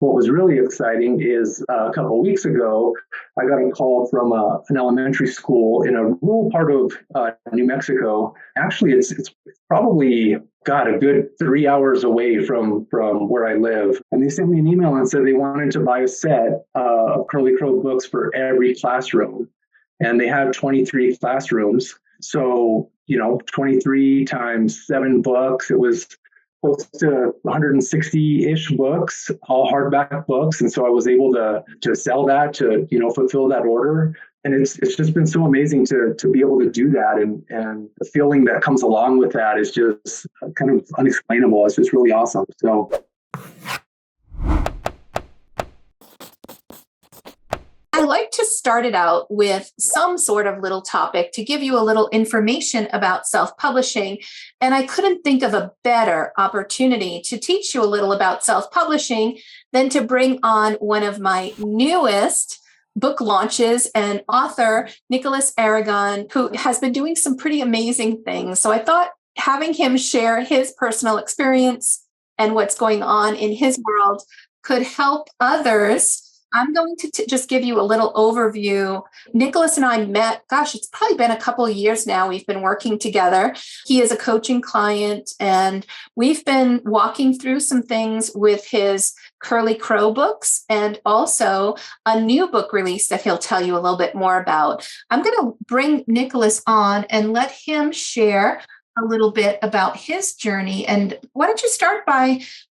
what was really exciting is a couple of weeks ago, I got a call from an elementary school in a rural part of New Mexico. Actually, it's probably got a good 3 hours away from where I live. And they sent me an email and said they wanted to buy a set of Curly Crow books for every classroom. And they had 23 classrooms. So, 23 times 7 books, it was close to 160-ish books, all hardback books. And so I was able to sell that, to, fulfill that order. And it's just been so amazing to be able to do that. And the feeling that comes along with that is just kind of unexplainable. It's just really awesome. So I like to start it out with some sort of little topic to give you a little information about self-publishing. And I couldn't think of a better opportunity to teach you a little about self-publishing than to bring on one of my newest book launches and author, Nicholas Aragon, who has been doing some pretty amazing things. So I thought having him share his personal experience and what's going on in his world could help others. I'm going to just give you a little overview. Nicholas and I met, it's probably been a couple of years now. We've been working together. He is a coaching client, and we've been walking through some things with his Curly Crow books and also a new book release that he'll tell you a little bit more about. I'm going to bring Nicholas on and let him share a little bit about his journey. And why don't you start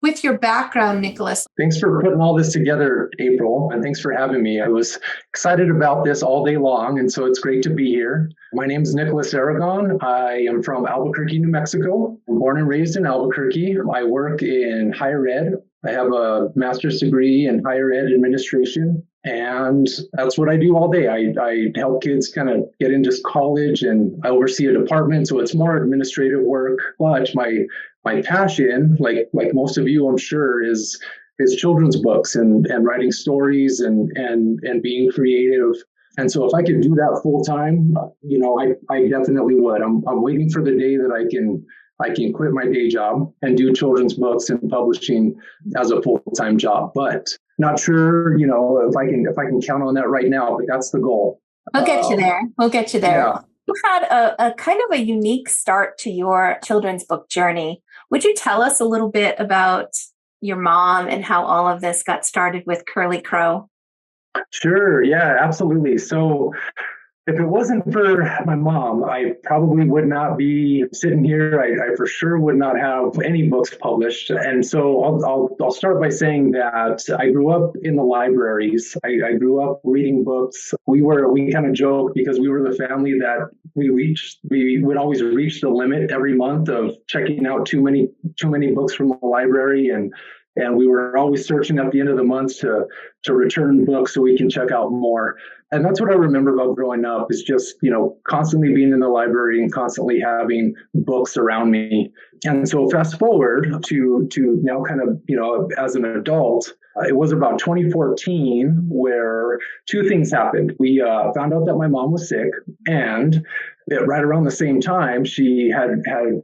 with your background, Nicholas? Thanks for putting all this together, April, and thanks for having me. I was excited about this all day long, and so it's great to be here. My name is Nicholas Aragon. I am from Albuquerque, New Mexico. I'm born and raised in Albuquerque. I work in higher ed. I have a master's degree in higher ed administration, and that's what I do all day. I help kids kind of get into college, and I oversee a department, so it's more administrative work. But my passion, like most of you, I'm sure, is children's books and writing stories and being creative. And so if I could do that full time, I definitely would. I'm waiting for the day that I can quit my day job and do children's books and publishing as a full-time job. But not sure, if I can count on that right now, but that's the goal. We'll get you there. Yeah. You had a kind of a unique start to your children's book journey. Would you tell us a little bit about your mom and how all of this got started with Curly Crow? Sure. Yeah, absolutely. So if it wasn't for my mom, I probably would not be sitting here. I for sure would not have any books published. And so I'll start by saying that I grew up in the libraries. I grew up reading books. We kind of joke because we were the family that we would always reach the limit every month of checking out too many books from the library, and we were always searching at the end of the month to return books so we can check out more. And that's what I remember about growing up, is just, constantly being in the library and constantly having books around me. And so fast forward to now kind of, as an adult, it was about 2014 where two things happened. We found out that my mom was sick, and right around the same time, she had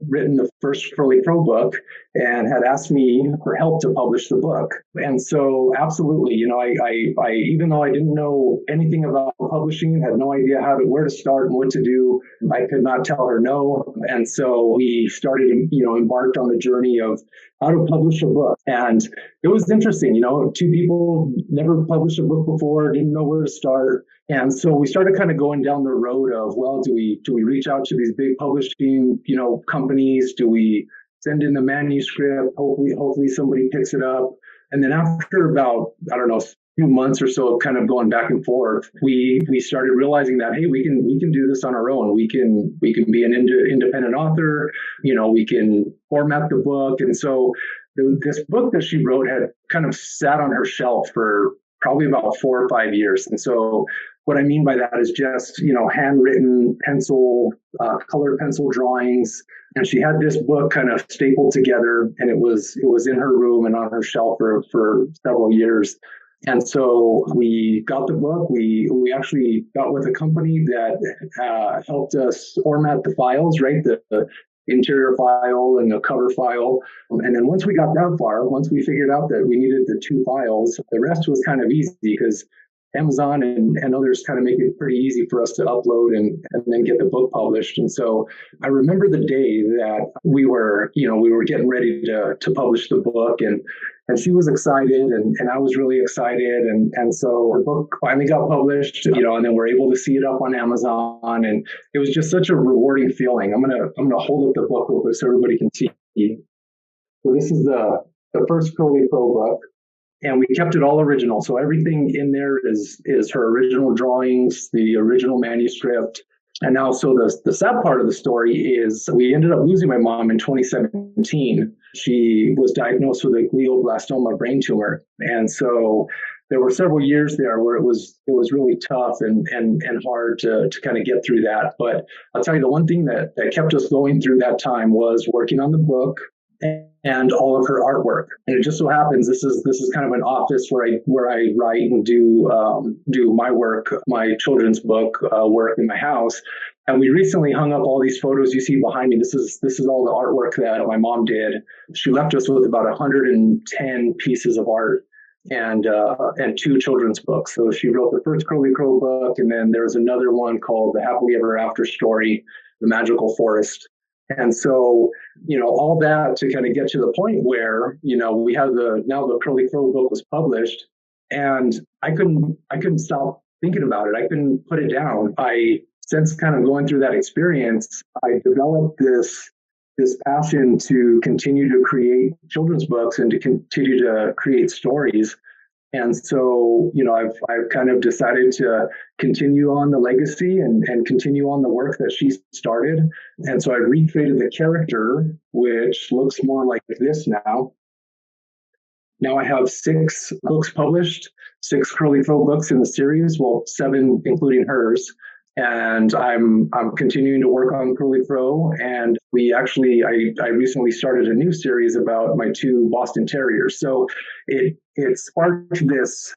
written the first Curly Crow book and had asked me for help to publish the book. And so absolutely, I even though I didn't know anything about publishing, had no idea where to start and what to do, I could not tell her no. And so we started, embarked on the journey of how to publish a book. And it was interesting, two people never published a book before, didn't know where to start. And so we started kind of going down the road of, well, do we reach out to these big publishing, companies? Do we send in the manuscript? Hopefully somebody picks it up. And then after about, I don't know, a few months or so of kind of going back and forth, we started realizing that, hey, we can do this on our own. We can be an independent author. We can format the book. And so this book that she wrote had kind of sat on her shelf for probably about 4 or 5 years. And so what I mean by that is just, handwritten colored pencil drawings. And she had this book kind of stapled together, and it was in her room and on her shelf for several years. And so we got the book. We actually got with a company that helped us format the files, right? The interior file and a cover file. And then once we got that far, once we figured out that we needed the 2 files, the rest was kind of easy because Amazon and others kind of make it pretty easy for us to upload and then get the book published. And so I remember the day that we were getting ready to publish the book, and she was excited and I was really excited. And so the book finally got published, and then we're able to see it up on Amazon. And it was just such a rewarding feeling. I'm gonna hold up the book real quick so everybody can see. So this is the first Curly Crow book. And we kept it all original. So everything in there is her original drawings, the original manuscript. And now, so the sad part of the story is we ended up losing my mom in 2017. She was diagnosed with a glioblastoma brain tumor. And so there were several years there where it was really tough and hard to kind of get through that. But I'll tell you, the one thing that kept us going through that time was working on the book and all of her artwork. And it just so happens this is kind of an office where I write and do my work, my children's book work in my house. And we recently hung up all these photos you see behind me. This is all the artwork that my mom did. She left us with about 110 pieces of art and 2 children's books. So she wrote the first Curly Crow book, and then there was another one called The Happily Ever After Story, The Magical Forest. And so, all that to kind of get to the point where, we have the Curly Crow book was published, and I couldn't stop thinking about it. I couldn't put it down. Since kind of going through that experience, I developed this passion to continue to create children's books and to continue to create stories. And so, I've kind of decided to continue on the legacy and continue on the work that she started. And so I recreated the character, which looks more like this now. Now I have 6 books published, 6 Curly Crow books in the series, well, 7 including hers. And I'm continuing to work on Curly Crow. And I recently started a new series about my 2 Boston Terriers. So it sparked this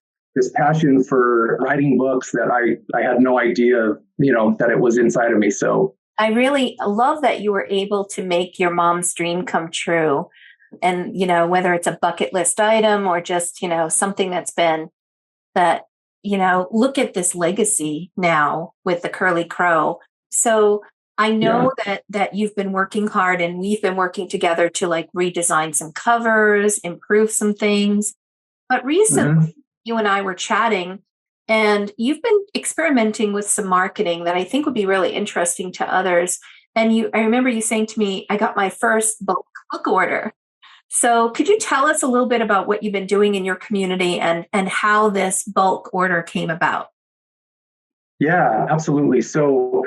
passion for writing books that I had no idea, that it was inside of me. So I really love that you were able to make your mom's dream come true. And, whether it's a bucket list item or just, something that's been that, look at this legacy now with the Curly Crow. So I know that you've been working hard, and we've been working together to redesign some covers, improve some things. But recently, you and I were chatting, and you've been experimenting with some marketing that I think would be really interesting to others. And I remember you saying to me, I got my first book order. So could you tell us a little bit about what you've been doing in your community and how this bulk order came about? Yeah, absolutely. So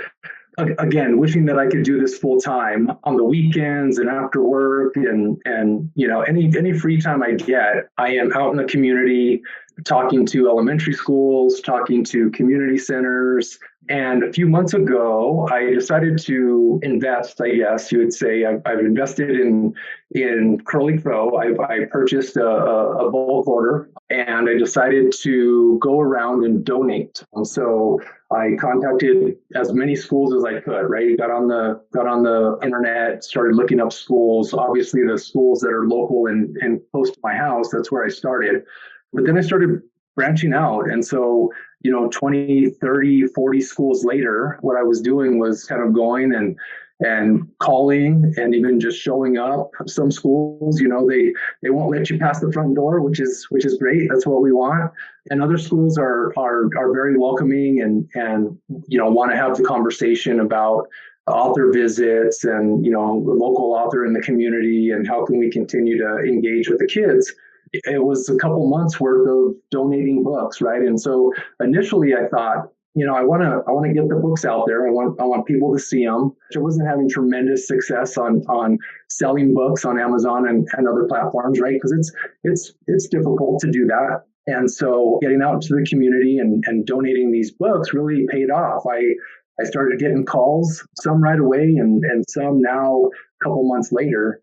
again, wishing that I could do this full time on the weekends and after work and any free time I get, I am out in the community talking to elementary schools, talking to community centers. And a few months ago, I decided to invest, I guess you would say. I've invested in Curly Crow. I purchased a bulk order, and I decided to go around and donate. So I contacted as many schools as I could, right? Got on the internet, started looking up schools. Obviously, the schools that are local and close to my house, that's where I started. But then I started branching out. And so, 20, 30, 40 schools later, what I was doing was kind of going and calling and even just showing up. Some schools, they won't let you pass the front door, which is great. That's what we want. And other schools are very welcoming and want to have the conversation about author visits and, the local author in the community and how can we continue to engage with the kids. It was a couple months worth of donating books, right? And so initially I thought, I want to get the books out there. I want people to see them. I wasn't having tremendous success on selling books on Amazon and other platforms, right? Because it's difficult to do that. And so getting out to the community and donating these books really paid off. I started getting calls, some right away and some now a couple months later.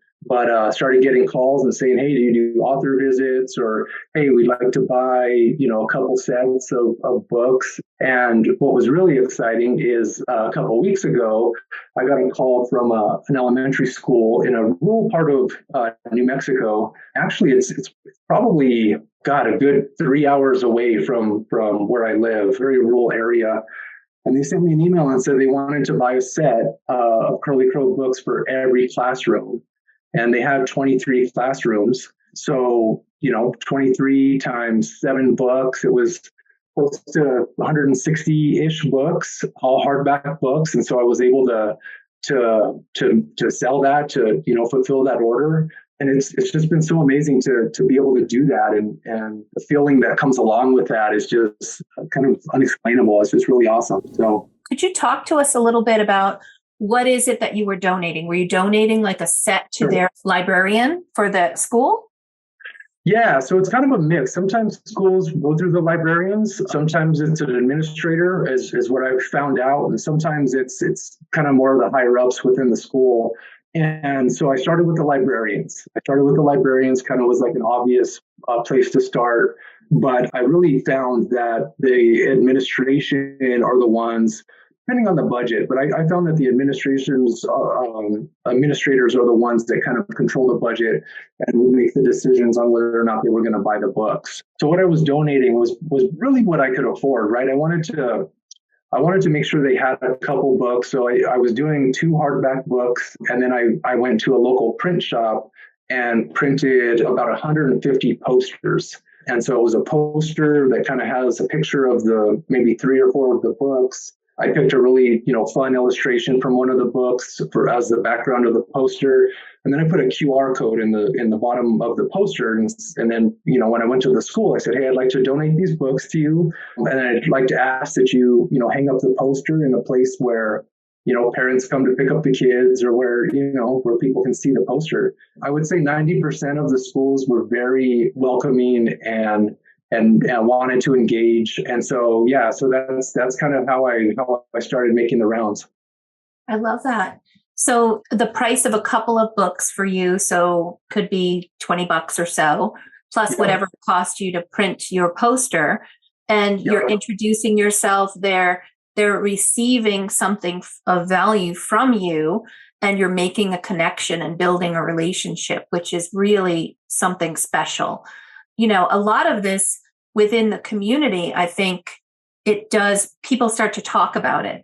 started getting calls and saying, hey, do you do author visits? Or, hey, we'd like to buy, a couple sets of books. And what was really exciting is a couple of weeks ago, I got a call from an elementary school in a rural part of New Mexico. Actually, it's probably got a good 3 hours away from where I live, very rural area. And they sent me an email and said they wanted to buy a set of Curly Crow books for every classroom. And they have 23 classrooms. So, 23 times 7 books, it was close to 160-ish books, all hardback books. And so I was able to sell that, to, fulfill that order. And it's just been so amazing to be able to do that. And the feeling that comes along with that is just kind of unexplainable. It's just really awesome. So could you talk to us a little bit about what is it that you were donating? Were you donating like a set to their librarian for the school? Yeah, so it's kind of a mix. Sometimes schools go through the librarians. Sometimes it's an administrator, is what I've found out. And sometimes it's kind of more of the higher ups within the school. And so I started with the librarians. Kind of was like an obvious place to start. But I really found that the administration are the ones, depending on the budget, but I found that the administrators are the ones that kind of control the budget and would make the decisions on whether or not they were going to buy the books. So what I was donating was really what I could afford, right? I wanted to make sure they had a couple books. So I was doing 2 hardback books, and then I went to a local print shop and printed about 150 posters. And so it was a poster that kind of has a picture of maybe 3 or 4 of the books. I picked a really, fun illustration from one of the books as the background of the poster. And then I put a QR code in the bottom of the poster. And then, when I went to the school, I said, hey, I'd like to donate these books to you. And I'd like to ask that you, hang up the poster in a place where, parents come to pick up the kids, or where people can see the poster. I would say 90% of the schools were very welcoming and wanted to engage. And so, so that's kind of how I started making the rounds. I love that. So the price of a couple of books for you, so could be $20 or so, plus whatever it cost you to print your poster, and you're introducing yourself. They're receiving something of value from you, and you're making a connection and building a relationship, which is really something special. A lot of this within the community, I think people start to talk about it,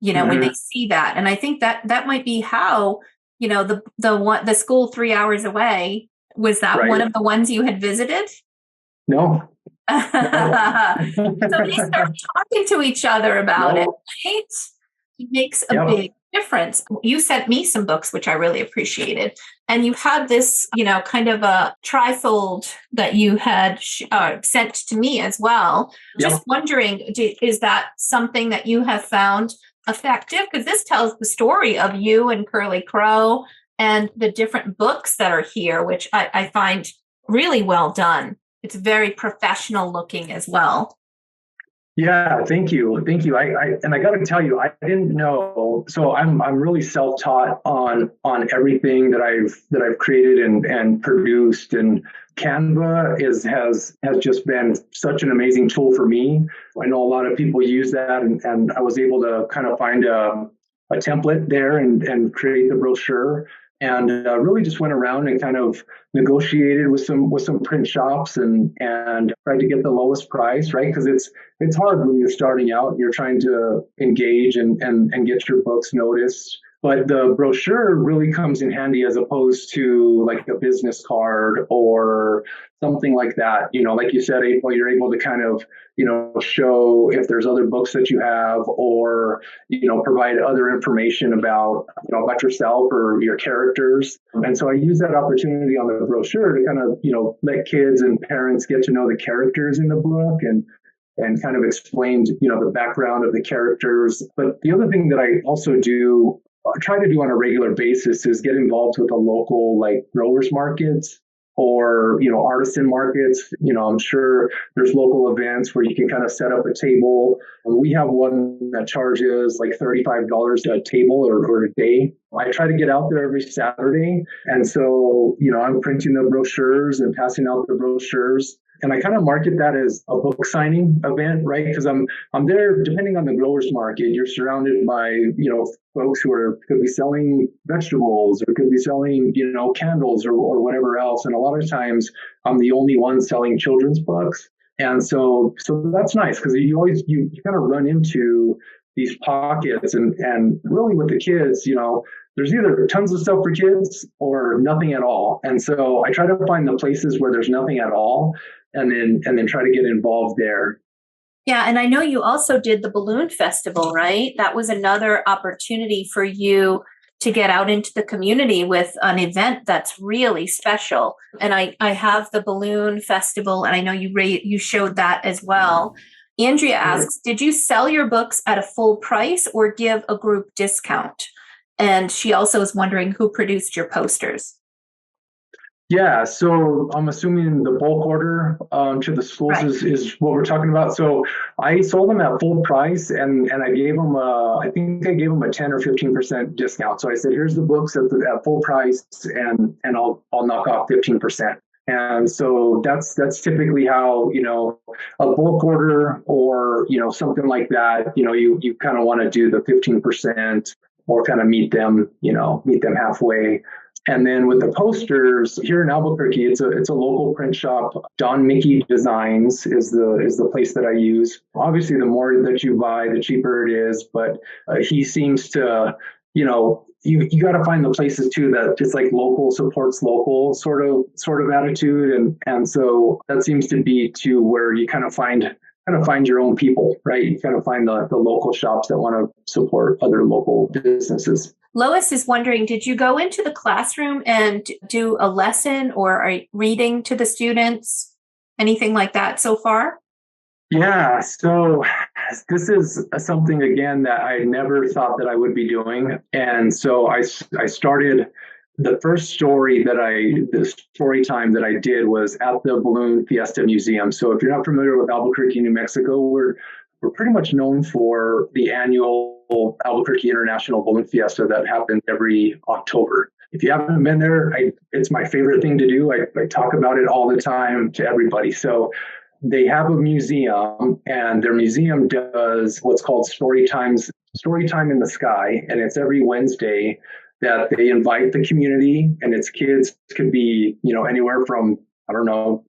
when they see that. And I think that might be how, the school 3 hours away, was that one of the ones you had visited? No. So they start talking to each other about it, right? It makes a big difference. You sent me some books, which I really appreciated. And you had this, kind of a trifold that you had sent to me as well. Just wondering, is that something that you have found effective? Because this tells the story of you and Curly Crow and the different books that are here, which I find really well done. It's very professional looking as well. Yeah, thank you. I got to tell you, I didn't know. So I'm really self-taught on everything that I've created and produced. And Canva has just been such an amazing tool for me. I know a lot of people use that, and I was able to kind of find a template there and create the brochure. And really just went around and kind of negotiated with some print shops and tried to get the lowest price, right? Because it's hard when you're starting out and you're trying to engage and get your books noticed. But the brochure really comes in handy as opposed to like a business card or something like that. Like you said, April, you're able to kind of, show if there's other books that you have, or, provide other information about yourself or your characters. And so I use that opportunity on the brochure to kind of, let kids and parents get to know the characters in the book and kind of explain, the background of the characters. But the other thing that I also try to do on a regular basis is get involved with the local growers markets. or, artisan markets. I'm sure there's local events where you can kind of set up a table. We have one that charges like $35 a table or a day. I try to get out there every Saturday. And so, I'm printing the brochures and passing out the brochures. And I kind of market that as a book signing event, right? Because I'm there, depending on the growers market, you're surrounded by, folks who could be selling vegetables or could be selling, candles or whatever else. And a lot of times I'm the only one selling children's books. And so that's nice because you kind of run into these pockets and really with the kids, there's either tons of stuff for kids or nothing at all. And so I try to find the places where there's nothing at all and then try to get involved there. Yeah. And I know you also did the balloon festival, right? That was another opportunity for you to get out into the community with an event that's really special. And I have the balloon festival, and I know you showed that as well. Andrea asks, did you sell your books at a full price or give a group discount? And she also is wondering who produced your posters. Yeah, so I'm assuming the bulk order to the schools is what we're talking about. So I sold them at full price, and I gave them I think I gave them a 10 or 15% discount. So I said, here's the books at full price, and I'll knock off 15%. And so that's typically how, a bulk order or, something like that, you kind of want to do the 15% or kind of meet them halfway. And then with the posters here in Albuquerque, it's a local print shop. Don Mickey Designs is the place that I use. Obviously, the more that you buy, the cheaper it is. But he seems to, you got to find the places too that it's like local supports local sort of attitude, and so that seems to be to where you kind of find your own people, right? You kind of find the local shops that want to support other local businesses. Lois is wondering, did you go into the classroom and do a lesson or a reading to the students? Anything like that so far? Yeah, so this is something, again, that I never thought that I would be doing. And so I started the first story the story time that I did was at the Balloon Fiesta Museum. So if you're not familiar with Albuquerque, New Mexico, we're pretty much known for the annual Albuquerque International Balloon Fiesta that happens every October. If you haven't been there, it's my favorite thing to do. I talk about it all the time to everybody. So they have a museum, and their museum does what's called Story Time in the Sky, and it's every Wednesday that they invite the community, and its kids could be, anywhere from,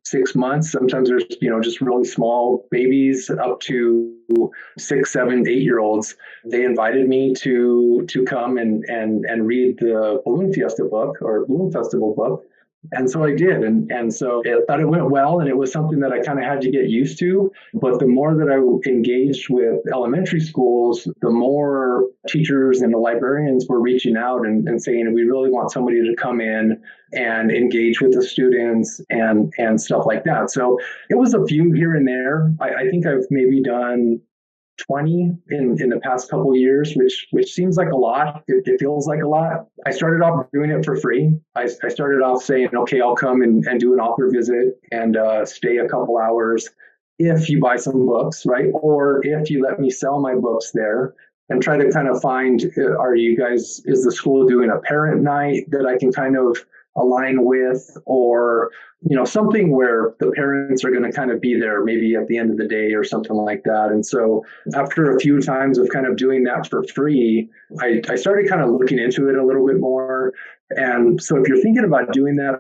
6 months. Sometimes there's, just really small babies up to 6, 7, 8-year-olds. They invited me to come and read the Balloon Fiesta book or Balloon Festival book. And so I did. And so I thought it went well, and it was something that I kind of had to get used to. But the more that I engaged with elementary schools, the more teachers and the librarians were reaching out and saying, we really want somebody to come in and engage with the students and stuff like that. So it was a few here and there. I think I've maybe done 20 in the past couple of years, which seems like a lot. It feels like a lot. I started off doing it for free. I started off saying, okay, I'll come and do an author visit and stay a couple hours if you buy some books, right? Or if you let me sell my books there, and try to kind of find, is the school doing a parent night that I can kind of align with, or something where the parents are going to kind of be there maybe at the end of the day or something like that. And so after a few times of kind of doing that for free, I started kind of looking into it a little bit more. And so if you're thinking about doing that,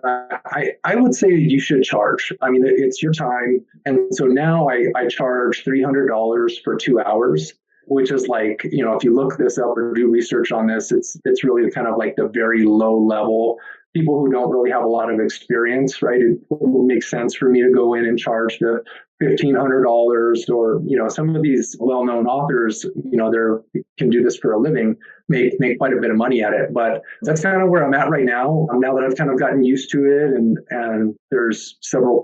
I would say you should charge. I mean, it's your time. And so now I charge $300 for 2 hours, which is like, if you look this up or do research on this, it's really kind of like the very low level people who don't really have a lot of experience, right? It wouldn't make sense for me to go in and charge the $1,500 or, some of these well-known authors, they can do this for a living, make quite a bit of money at it. But that's kind of where I'm at right now. Now that I've kind of gotten used to it, and there's several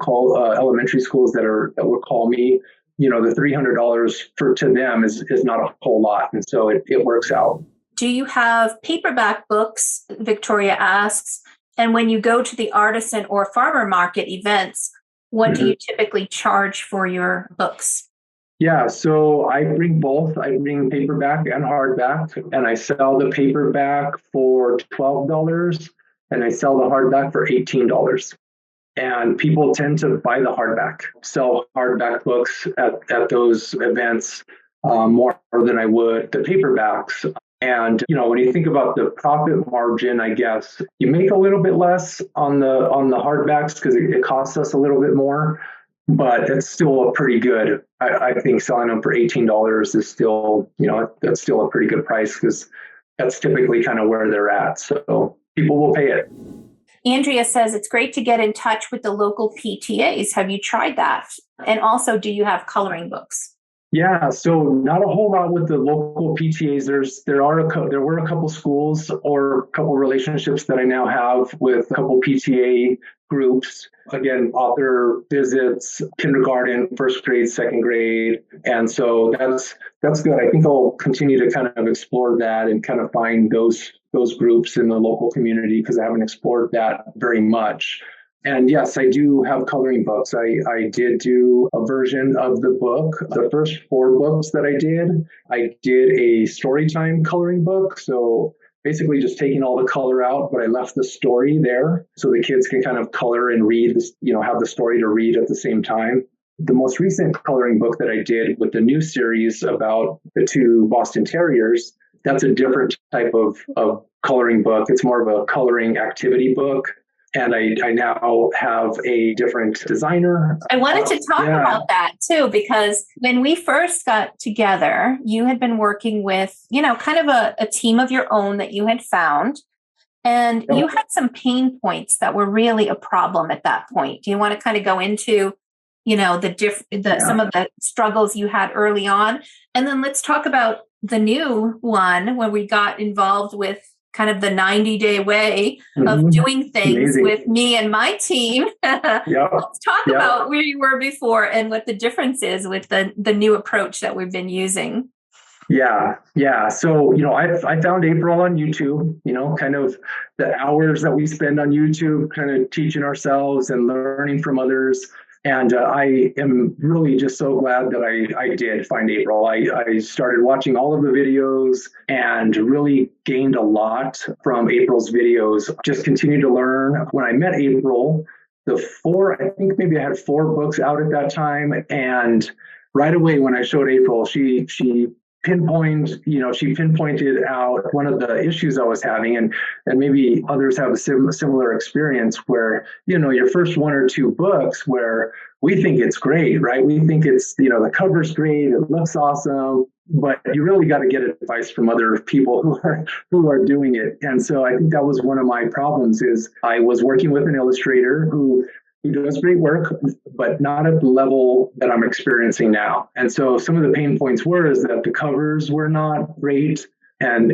elementary schools that would call me, the $300 to them is not a whole lot. And so it works out. Do you have paperback books? Victoria asks. And when you go to the artisan or farmer market events, what do you typically charge for your books? Yeah, so I bring both. I bring paperback and hardback, and I sell the paperback for $12, and I sell the hardback for $18. And people tend to buy the hardback, sell hardback books at those events more than I would the paperbacks. And when you think about the profit margin, I guess you make a little bit less on the hardbacks because it costs us a little bit more, but it's still a pretty good. I think selling them for $18 is still, that's still a pretty good price because that's typically kind of where they're at. So people will pay it. Andrea says it's great to get in touch with the local PTAs. Have you tried that? And also, do you have coloring books? Yeah, so not a whole lot with the local PTAs. There were a couple schools or a couple relationships that I now have with a couple PTA groups. Again, author visits, kindergarten, first grade, second grade, and so that's good. I think I'll continue to kind of explore that and kind of find those groups in the local community because I haven't explored that very much. And yes, I do have coloring books. I did do a version of the book. The first 4 books that I did a story time coloring book. So basically just taking all the color out, but I left the story there so the kids can kind of color and read this, have the story to read at the same time. The most recent coloring book that I did with the new series about the 2 Boston Terriers, that's a different type of coloring book. It's more of a coloring activity book. And I now have a different designer. I wanted to talk about that too, because when we first got together, you had been working with, kind of a team of your own that you had found. And you had some pain points that were really a problem at that point. Do you want to kind of go into, some of the struggles you had early on? And then let's talk about the new one where we got involved with kind of the 90-day way of doing things with me and my team. Let's talk about where you were before and what the difference is with the new approach that we've been using. Yeah. So, I found April on YouTube, kind of the hours that we spend on YouTube, kind of teaching ourselves and learning from others. And I am really just so glad that I did find April. I started watching all of the videos and really gained a lot from April's videos. Just continued to learn. When I met April, I think maybe I had 4 books out at that time. And right away when I showed April, she pinpointed out one of the issues I was having, and maybe others have a similar experience where, your first 1 or 2 books where we think it's great, right? We think it's, the cover's great, it looks awesome, but you really got to get advice from other people who are doing it. And so I think that was one of my problems is I was working with an illustrator who does great work, but not at the level that I'm experiencing now. And so some of the pain points is that the covers were not great. And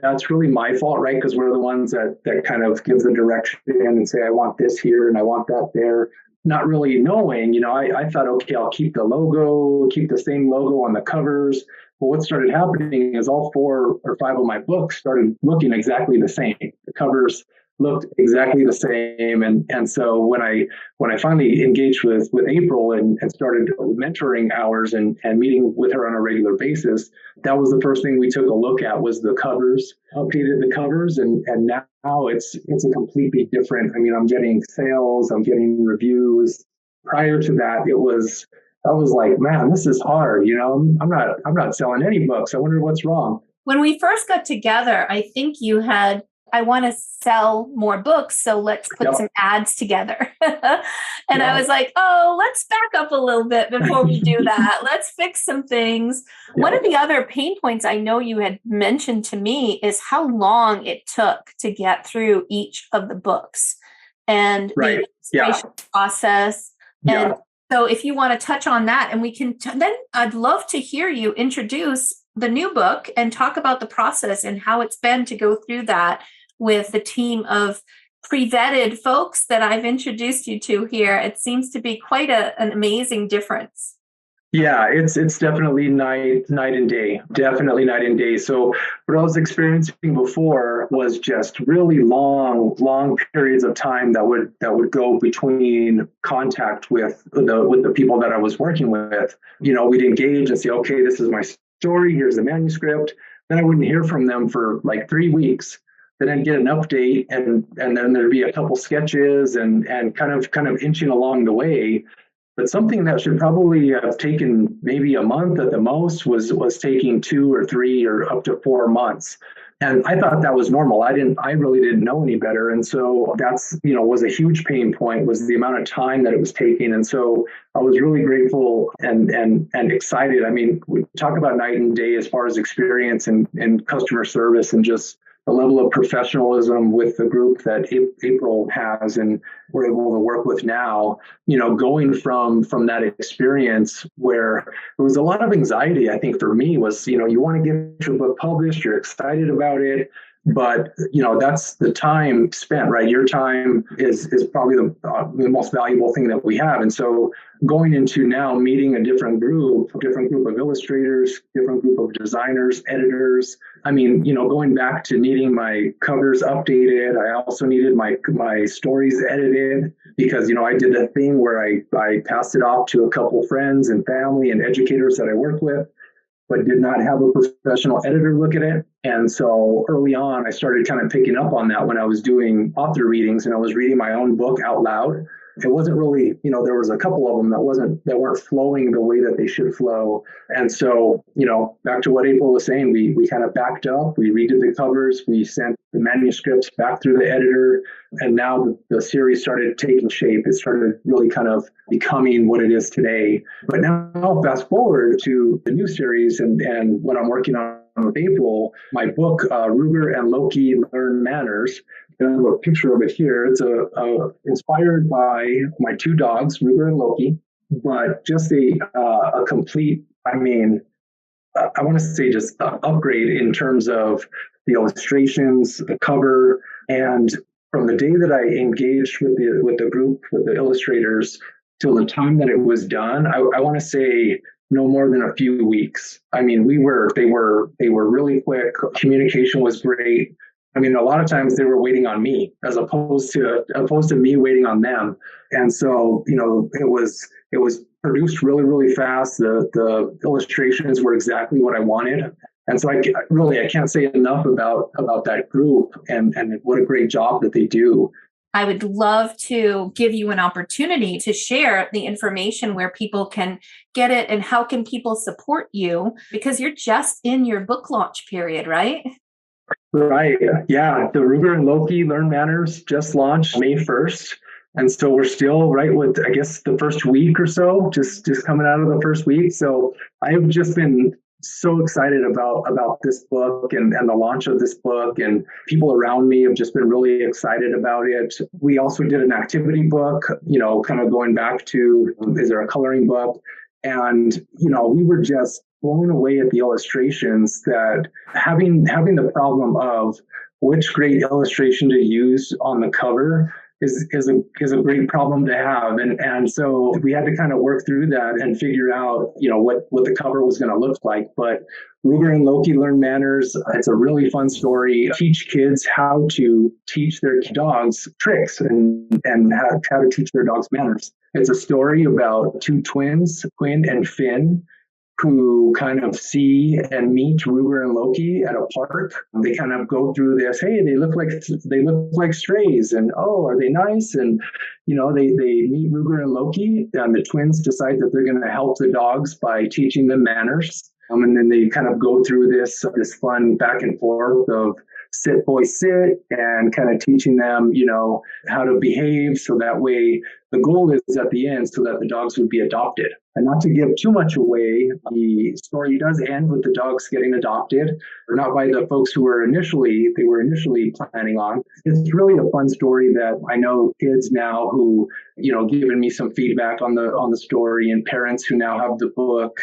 that's really my fault, right? Because we're the ones that kind of give the direction and say, I want this here and I want that there. Not really knowing, I thought, okay, I'll keep the same logo on the covers. But what started happening is all 4 or 5 of my books started looking exactly the same. The covers looked exactly the same. And so when I finally engaged with April and started mentoring hours and meeting with her on a regular basis, that was the first thing we took a look at was the covers, updated the covers. And now it's a completely different, I'm getting sales, I'm getting reviews. Prior to that, I was like, man, this is hard. I'm not selling any books. I wonder what's wrong. When we first got together, I think you had, I want to sell more books, so let's put some ads together. And I was like, let's back up a little bit before we do that. Let's fix some things. One of the other pain points I know you had mentioned to me is how long it took to get through each of the books and the illustration process. And so if you want to touch on that, and we can, then I'd love to hear you introduce the new book and talk about the process and how it's been to go through that with the team of pre-vetted folks that I've introduced you to here. It seems to be quite an amazing difference. Yeah, it's definitely night and day. Definitely night and day. So what I was experiencing before was just really long periods of time that would go between contact with the people that I was working with. We'd engage and say, okay, this is my story. Here's the manuscript. Then I wouldn't hear from them for like 3 weeks. Then I'd get an update, and then there'd be a couple sketches and kind of inching along the way. But something that should probably have taken maybe a month at the most was taking 2 or 3 or up to 4 months. And I thought that was normal. I really didn't know any better. And so that's, was a huge pain point, was the amount of time that it was taking. And so I was really grateful and excited. I mean, we talk about night and day as far as experience and customer service and just the level of professionalism with the group that April has and we're able to work with now, going from that experience where it was a lot of anxiety, I think for me was, you want to get your book published, you're excited about it, but that's the time spent, right? Your time is probably the most valuable thing that we have. And so going into now meeting a different group of illustrators, different group of designers, editors. I mean, going back to needing my covers updated, I also needed my stories edited because, I did that thing where I passed it off to a couple friends and family and educators that I work with, but did not have a professional editor look at it. And so early on, I started kind of picking up on that when I was doing author readings and I was reading my own book out loud. It wasn't really, there was a couple of them that weren't flowing the way that they should flow. And so, back to what April was saying, we kind of backed up, we redid the covers, we sent the manuscripts back through the editor, and now the series started taking shape. It started really kind of becoming what it is today. But now fast forward to the new series and what I'm working on with April, my book, Ruger and Loki Learn Manners. I have a picture of it here. It's inspired by my two dogs, Ruger and Loki, but just a complete, I want to say just upgrade in terms of the illustrations, the cover, and from the day that I engaged with the group, with the illustrators, till the time that it was done, I want to say no more than a few weeks. I mean, they were really quick. Communication was great. I mean, a lot of times they were waiting on me as opposed to me waiting on them. And so, it was produced really, really fast. The illustrations were exactly what I wanted. And so I can't say enough about that group and what a great job that they do. I would love to give you an opportunity to share the information where people can get it and how can people support you, because you're just in your book launch period, right? Right. Yeah. The Ruger and Loki Learn Manners just launched May 1st. And so we're still right with, I guess, the first week or so, just coming out of the first week. So I've just been so excited about this book and the launch of this book, and people around me have just been really excited about it. We also did an activity book, kind of going back to, is there a coloring book? And, we were just blown away at the illustrations, that having the problem of which great illustration to use on the cover is a great problem to have. And so we had to kind of work through that and figure out, what the cover was going to look like. But Ruger and Loki Learn Manners, it's a really fun story. Teach kids how to teach their dogs tricks and how to teach their dogs manners. It's a story about two twins, Quinn and Finn, who kind of see and meet Ruger and Loki at a park. They kind of go through this, hey, they look like strays, and oh, are they nice? And they meet Ruger and Loki, and the twins decide that they're going to help the dogs by teaching them manners. And then they kind of go through this fun back and forth of sit, boy, sit, and kind of teaching them, how to behave. So that way, the goal is at the end so that the dogs would be adopted. And not to give too much away, the story does end with the dogs getting adopted, or not by the folks who were initially planning on. It's really a fun story that I know kids now who, giving me some feedback on the story, and parents who now have the book,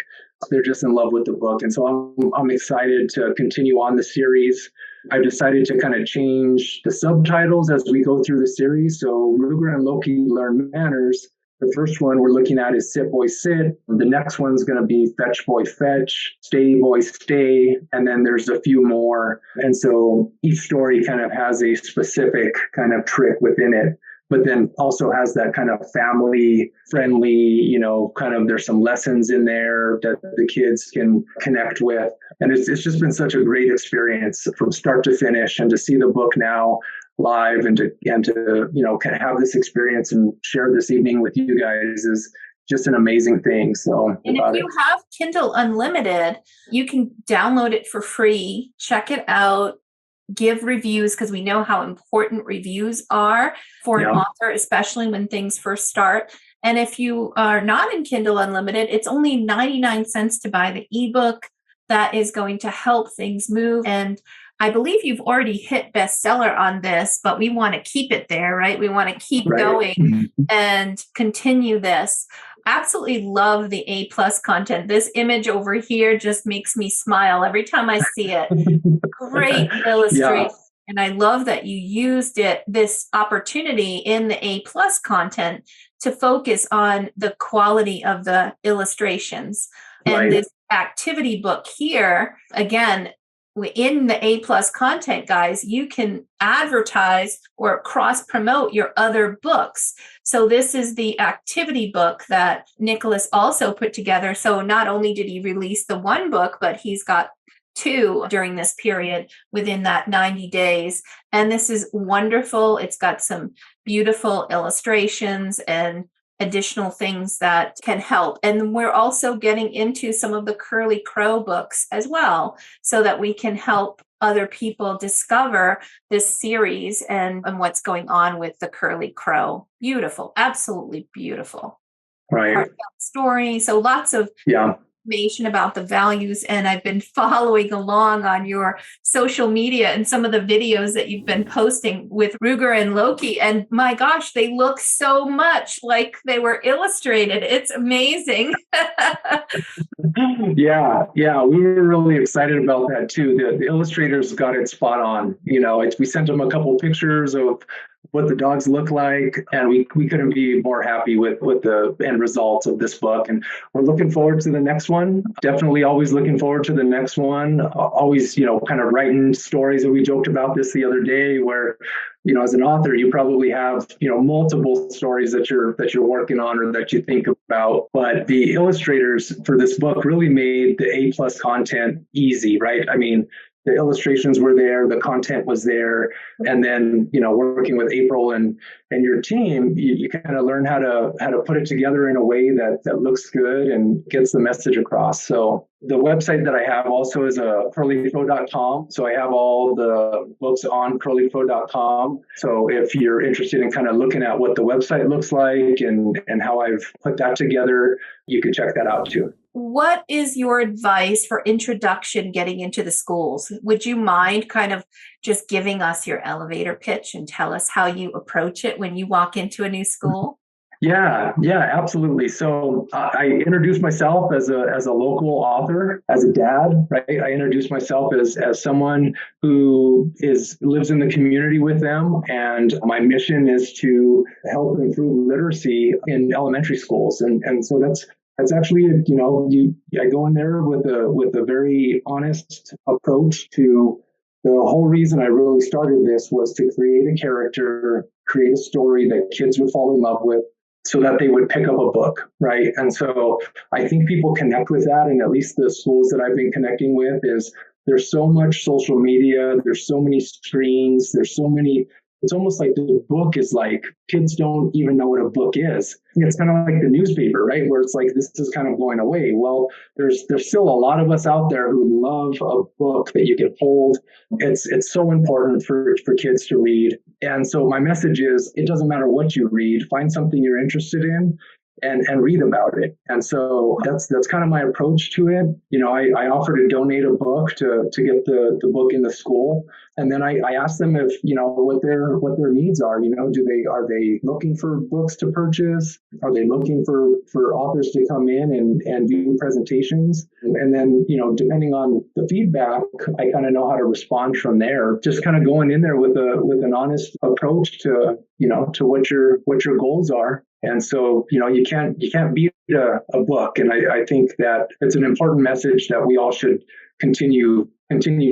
they're just in love with the book. And so I'm excited to continue on the series. I've decided to kind of change the subtitles as we go through the series. So Ruger and Loki Learn Manners, The first one we're looking at is Sit Boy Sit. The next one's going to be Fetch Boy Fetch, Stay Boy Stay, and then there's a few more. And so each story kind of has a specific kind of trick within it, but then also has that kind of family friendly, kind of there's some lessons in there that the kids can connect with. And it's just been such a great experience from start to finish, and to see the book now live and to kind of have this experience and share this evening with you guys is just an amazing thing. So, and if you have Kindle Unlimited, you can download it for free, check it out, give reviews, because we know how important reviews are for an author, especially when things first start. And if you are not in Kindle Unlimited, it's only 99 cents to buy the ebook. That is going to help things move. And I believe you've already hit bestseller on this, but we want to keep it there, right? We want to keep going and continue this. Absolutely love the A+ content. This image over here just makes me smile every time I see it. Great illustration. Yeah. And I love that you used this opportunity in the A+ content to focus on the quality of the illustrations. And this activity book here, again, in the A+ content, guys, you can advertise or cross-promote your other books. So this is the activity book that Nicholas also put together. So not only did he release the one book, but he's got two during this period within that 90 days. And this is wonderful. It's got some beautiful illustrations and additional things that can help. And we're also getting into some of the Curly Crow books as well, so that we can help other people discover this series and what's going on with the Curly Crow. Beautiful, absolutely beautiful. Right. Story. So lots of information about the values, and I've been following along on your social media and some of the videos that you've been posting with Ruger and Loki, and my gosh, they look so much like they were illustrated. It's amazing. Yeah, we were really excited about that too. The illustrators got it spot on. We sent them a couple pictures of what the dogs look like, and we couldn't be more happy with the end results of this book. And we're looking forward to the next one. Definitely always looking forward to the next one. Always, kind of writing stories. And we joked about this the other day where, as an author, you probably have, multiple stories that you're working on or that you think about. But the illustrators for this book really made the A+ content easy, right? I mean, the illustrations were there, the content was there, and then working with April and your team, you kind of learn how to put it together in a way that looks good and gets the message across. So the website that I have also is curlycrow.com. So I have all the books on curlycrow.com. So if you're interested in kind of looking at what the website looks like and how I've put that together, you can check that out too. What is your advice for introduction getting into the schools? Would you mind kind of just giving us your elevator pitch and tell us how you approach it when you walk into a new school? Yeah, absolutely. So I introduced myself as a local author, as a dad, right? I introduced myself as someone who lives in the community with them. And my mission is to help improve literacy in elementary schools. And so that's actually, I go in there with a very honest approach to the whole reason I really started this was to create a character, create a story that kids would fall in love with so that they would pick up a book, right? And so I think people connect with that. And at least the schools that I've been connecting with there's so much social media, there's so many screens, it's almost like the book is like, kids don't even know what a book is. It's kind of like the newspaper, right? Where it's like, this is kind of going away. Well, there's still a lot of us out there who love a book that you can hold. It's so important for kids to read. And so my message is, it doesn't matter what you read, find something you're interested in and read about it. And so that's kind of my approach to it. I offer to donate a book to get the book in the school. And then I ask them if, what their needs are. Are they looking for books to purchase? Are they looking for authors to come in and do presentations? And then, depending on the feedback, I kind of know how to respond from there. Just kind of going in there with an honest approach to what your goals are. And so, you can't beat a book. And I think that it's an important message that we all should continue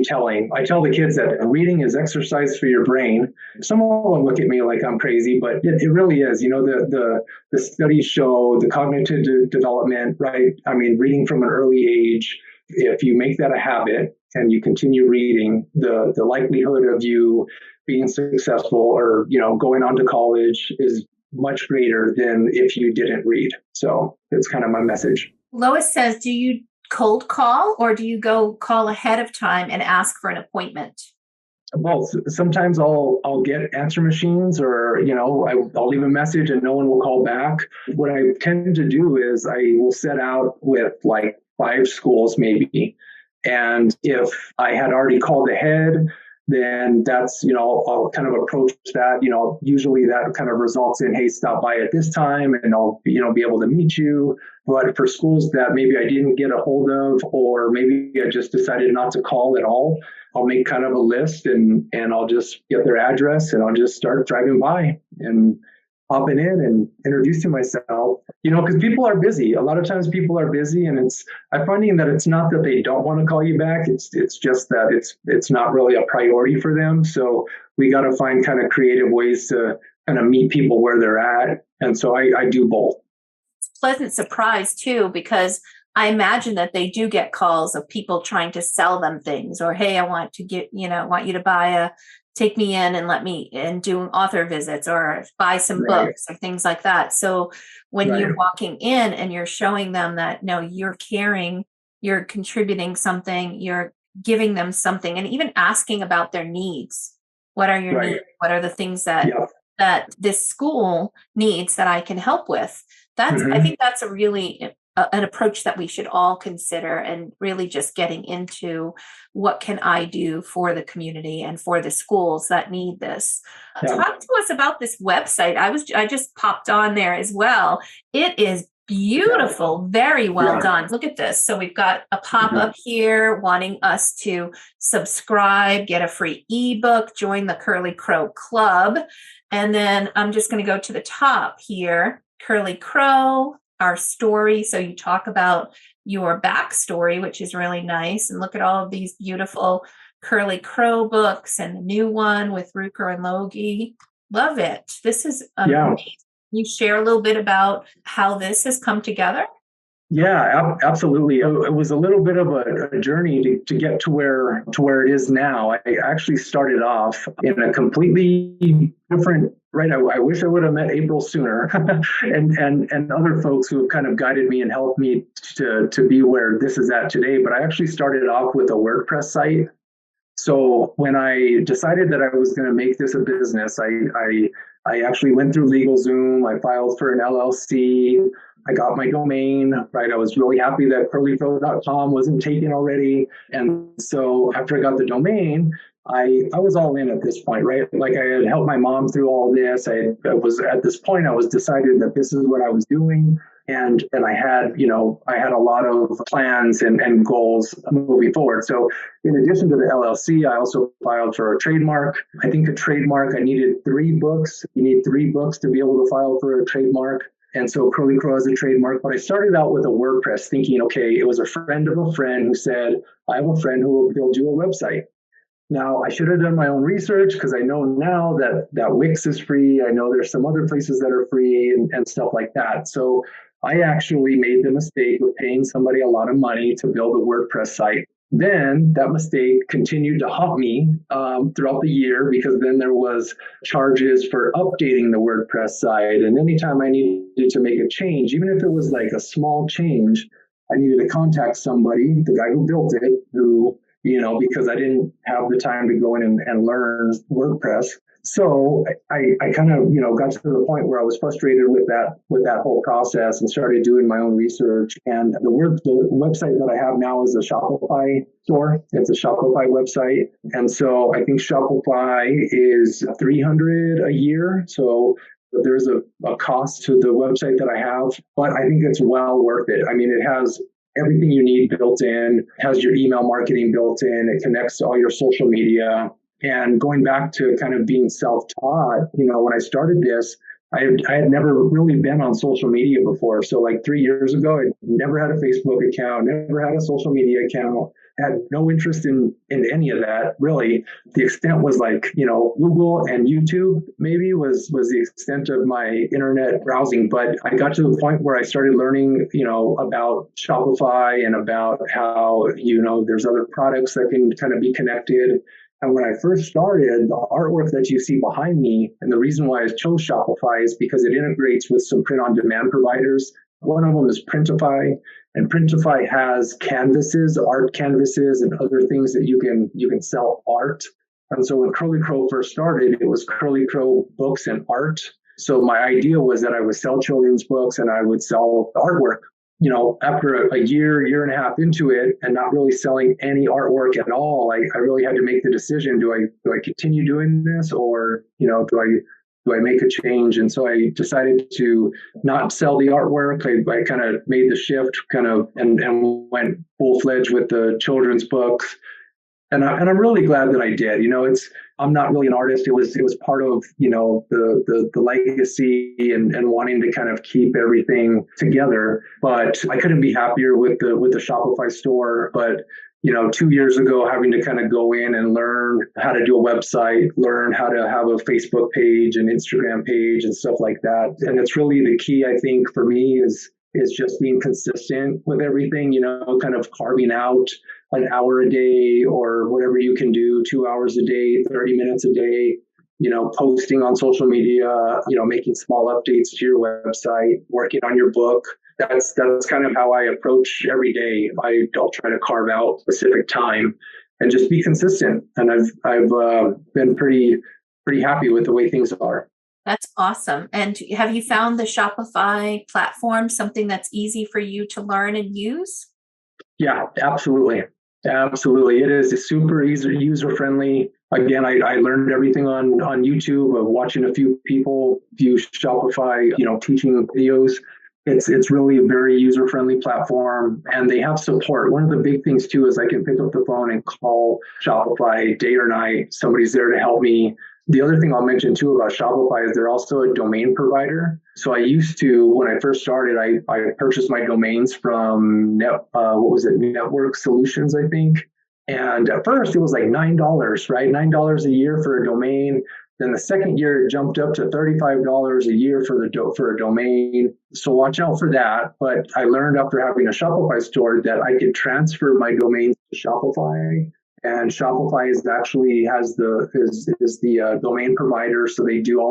telling. I tell the kids that reading is exercise for your brain. Some of them look at me like I'm crazy, but it really is. The studies show the cognitive development, right? I mean, reading from an early age, if you make that a habit and you continue reading, the likelihood of you being successful or, going on to college is much greater than if you didn't read. So it's kind of my message. Lois says, do you cold call or do you go call ahead of time and ask for an appointment? Well, sometimes I'll get answer machines, or I'll leave a message and no one will call back. What I tend to do is I will set out with like 5 schools maybe, and if I had already called ahead, then that's I'll kind of approach that. Usually that kind of results in, hey, stop by at this time, and I'll be able to meet you. But for schools that maybe I didn't get a hold of, or maybe I just decided not to call at all, I'll make kind of a list and I'll just get their address and I'll just start driving by and hopping in and introducing myself, because people are busy. A lot of times people are busy, and I'm finding that it's not that they don't want to call you back. It's just that it's not really a priority for them. So we got to find kind of creative ways to kind of meet people where they're at. And so I do both. It's a pleasant surprise too, because I imagine that they do get calls of people trying to sell them things, or, hey, I want to want you to take me in and do author visits, or buy some books or things like that. So when you're walking in and you're showing them that, no, you're caring, you're contributing something, you're giving them something, and even asking about their needs. What are your needs? What are the things that this school needs that I can help with? I think that's a really an approach that we should all consider, and really just getting into what can I do for the community and for the schools that need this. Talk to us about this website. I just popped on there as well. It is beautiful, very well done. Look at this. So we've got a pop-up here wanting us to subscribe, get a free ebook, join the Curly Crow Club. And then I'm just going to go to the top here, Curly Crow, our story. So you talk about your backstory, which is really nice. And look at all of these beautiful Curly Crow books, and the new one with Ruker and Logie. Love it. This is amazing. Can you share a little bit about how this has come together? Yeah, absolutely. It was a little bit of a journey to get to where it is now. I actually started off in a completely different, I wish I would have met April sooner and other folks who have kind of guided me and helped me to be where this is at today. But I actually started off with a WordPress site. So when I decided that I was going to make this a business, I actually went through LegalZoom. I filed for an LLC. I got my domain, I was really happy that curlycrow.com wasn't taken already. And so after I got the domain, I was all in at this point, right? Like, I had helped my mom through all this. I was at this point, I was decided that this is what I was doing. And I had a lot of plans and goals moving forward. So in addition to the LLC, I also filed for a trademark. I think a trademark, I needed 3 books. You need 3 books to be able to file for a trademark. And so Curly Crow is a trademark. But I started out with a WordPress thinking, okay, it was a friend of a friend who said, I have a friend who will build you a website. Now, I should have done my own research, because I know now that Wix is free. I know there's some other places that are free and stuff like that. So I actually made the mistake of paying somebody a lot of money to build a WordPress site. Then that mistake continued to haunt me throughout the year, because then there was charges for updating the WordPress site. And anytime I needed to make a change, even if it was like a small change, I needed to contact somebody, the guy who built it, who, because I didn't have the time to go in and learn WordPress. So I kind of, got to the point where I was frustrated with that whole process and started doing my own research. And the website that I have now is a Shopify store. It's a Shopify website. And so I think Shopify is $300 a year. So there's a cost to the website that I have, but I think it's well worth it. I mean, it has everything you need built in, has your email marketing built in, it connects to all your social media. And going back to kind of being self-taught, when I started this, I had never really been on social media before. So like 3 years ago, I never had a Facebook account, never had a social media account, had no interest in any of that, really. The extent was like, Google and YouTube maybe was the extent of my internet browsing. But I got to the point where I started learning, about Shopify and about how, there's other products that can kind of be connected. And when I first started, the artwork that you see behind me, and the reason why I chose Shopify is because it integrates with some print-on-demand providers. One of them is Printify, and Printify has canvases, art canvases, and other things that you can sell art. And so when Curly Crow first started, it was Curly Crow books and art. So my idea was that I would sell children's books and I would sell the artwork. After a year and a half into it and not really selling any artwork at all, I really had to make the decision, do I continue doing this, or, do I make a change? And so I decided to not sell the artwork. I kind of made the shift and went full-fledged with the children's books. And I'm really glad that I did. I'm not really an artist. It was part of the legacy and wanting to kind of keep everything together. But I couldn't be happier with the Shopify store. But 2 years ago, having to kind of go in and learn how to do a website, learn how to have a Facebook page and Instagram page and stuff like that. And it's really the key, I think, for me is just being consistent with everything, kind of carving out an hour a day or whatever you can do, 2 hours a day, 30 minutes a day, posting on social media, making small updates to your website, working on your book. That's kind of how I approach every day. I'll try to carve out specific time and just be consistent. And I've been pretty happy with the way things are. That's awesome. And have you found the Shopify platform something that's easy for you to learn and use? Yeah, absolutely. Absolutely. It is super easy, user-friendly. Again, I learned everything on YouTube of watching a few people use Shopify, teaching videos. It's really a very user-friendly platform, and they have support. One of the big things too is I can pick up the phone and call Shopify day or night. Somebody's there to help me. The other thing I'll mention too about Shopify is they're also a domain provider. So I used to, when I first started, I purchased my domains from Network Solutions, I think. And at first it was like $9, right? $9 a year for a domain. Then the second year it jumped up to $35 a year for a domain. So watch out for that. But I learned after having a Shopify store that I could transfer my domains to Shopify. And Shopify is the domain provider, so they do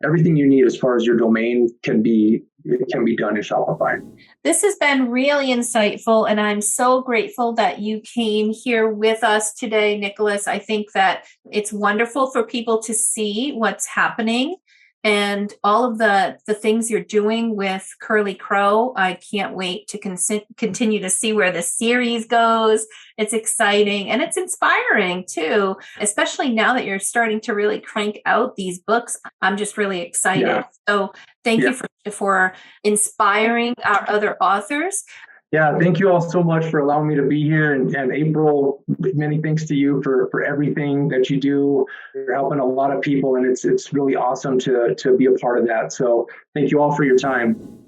everything you need as far as your domain can be done in Shopify. This has been really insightful, and I'm so grateful that you came here with us today, Nicholas. I think that it's wonderful for people to see what's happening and all of the things you're doing with Curly Crow. I can't wait to continue to see where the series goes. It's exciting and it's inspiring too, especially now that you're starting to really crank out these books. I'm just really excited. Yeah. So thank you for inspiring our other authors. Yeah, thank you all so much for allowing me to be here. And April, many thanks to you for everything that you do. You're helping a lot of people, and it's really awesome to be a part of that. So thank you all for your time.